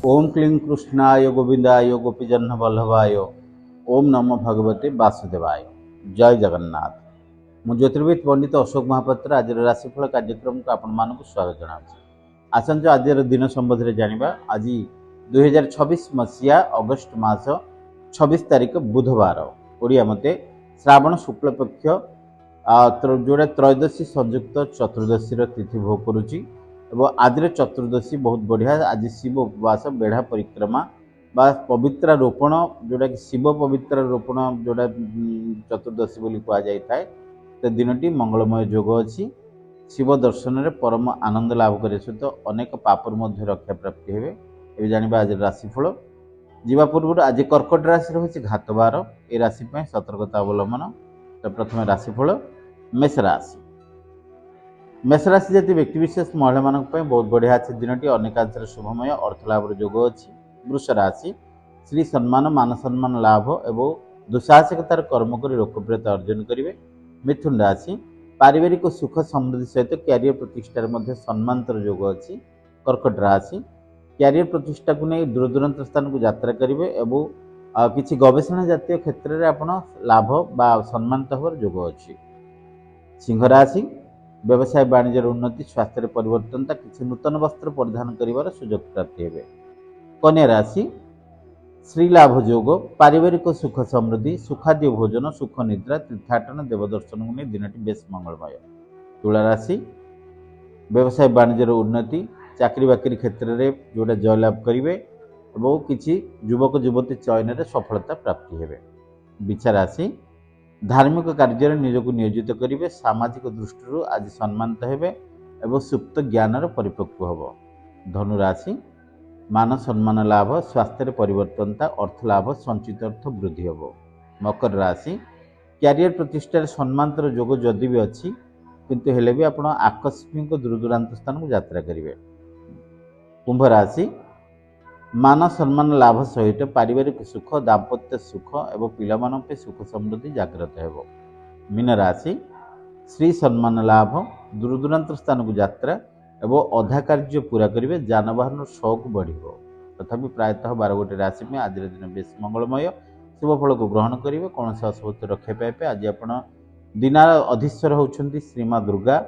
ओम क्लीं कृष्णाय गोविंदाय गोपीजन वल्लभाय ओम नमो भगवते वासुदेवाय। जय जगन्नाथ। मु ज्योतिर्विद पंडित अशोक महापात्र आज राशिफल कार्यक्रम को आपण स्वागत जनाऊँ। आसंत आज दिन संबंध जाना। आज 2026 मसीहा अगस्ट मास 26 तारीख बुधवार ओडिया मते श्रावण शुक्ल पक्ष जोड़ा त्रयोदशी संयुक्त चतुर्दशी तिथि भोग करुच्ची। आज चतुर्दशी बहुत बढ़िया। आज शिव उपवास बेढ़ा परिक्रमा बा पवित्र रोपण जोटा कि शिव पवित्र रोपण जोड़ा चतुर्दशी बोली कहुए तो दिनटी मंगलमय जोग अच्छी। शिव दर्शन में परम आनंद लाभ करे सहित अनेक पापर मध्य रक्षा प्राप्ति हेबे। ए जानिबा आज राशिफल जीवा पूर्व आज कर्कट राशि रही घातबार ए राशि में सतर्कता अवलंबन। तो प्रथम राशिफल मेष राशि। मेष राशि जाति व्यक्तिशेष महिला मान बहुत बढ़िया अच्छे दिनटी अनेकांश शुभमय अर्थ लाभ जोग अच्छी। वृष राशि श्री सम्मान मान सम्मान लाभ एवं दुसाहसिकतार कर्म कर लोकप्रियता अर्जन करेंगे। मिथुन राशि पारिवारिक सुख समृद्धि सहित क्यारियर प्रतिष्ठार मध्य सम्मानतर जोग अच्छी। कर्कट राशि क्यारियर प्रतिष्ठा को नहीं दूर दूरांत स्थान को यात्रा करेंगे एवं किसी गवेषणा जातीय क्षेत्र में आपण लाभ बा सम्मानित होवर जोग अच्छी। सिंह राशि व्यवसाय वाणिज्य उन्नति स्वास्थ्य परिवर्तन किसी नूतन वस्त्र परिधान कर सुजोग प्राप्ति हे। कन्या राशि श्रीलाभ जोग पारिवारिक सुख समृद्धि सुखाद्य भोजन सुख निद्रा तीर्थाटन देवदर्शन को नहीं दिनटी बेस मंगलमय। तुला राशि व्यवसाय वाणिज्य उन्नति चाकरी बाकरी क्षेत्र में जोड़ा जयलाभ करेंगे और किसी युवक युवती चयन में सफलता प्राप्ति हे। बिछा राशि धार्मिक कार्य निजक नियोजित करेंगे सामाजिक दृष्टि आज सम्मानित हेबे एवं सुप्त ज्ञान परिपक्व हम। धनु राशि मान सम्मान लाभ स्वास्थ्य परिवर्तनता अर्थ लाभ संचित अर्थ वृद्धि हम। मकर राशि क्यारियर प्रतिष्ठार सम्मानतर जोग जदि भी अच्छी किंतु हेले भी आपण आकस्मिक दूर दूरांत स्थान को यात्रा करेंगे। कुंभ राशि मान सम्मान लाभ सहित पारिवारिक सुख दाम्पत्य सुख एवं पिलामान सुख समृद्धि जागृत हेब। मीन राशि श्री सम्मान लाभ दूर दूरांत स्थान को यात्रा एवं अधा कार्य पूरा करेंगे जानवाहन शौक बढ़। तथापि प्रायतः 12 गोटी राशि में आज दिन बेस मंगलमय शुभफल को ग्रहण करेंगे कौन से असुविधा रक्षा पाइबे। आज आपण दिनार अधीश्वर होउछंती श्री माँ दुर्गा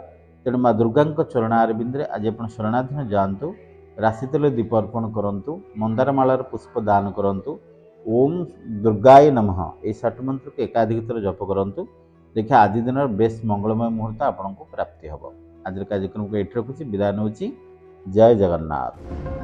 तेणु माँ दुर्गा चरणारविंद आज आप शरणाधीन जातु राशि तेल दीप अर्पण करंतु मंदार मालार पुष्प दान करंतु ओम दुर्गाय नमः ये 60 मंत्र को एकाधिक थर जप करंतु। देखिए आज दिन बेस मंगलमय मुहूर्त आपको प्राप्ति हम। आज कार्यक्रम को ये रखुच्छी विदाय नौची। जय जगन्नाथ।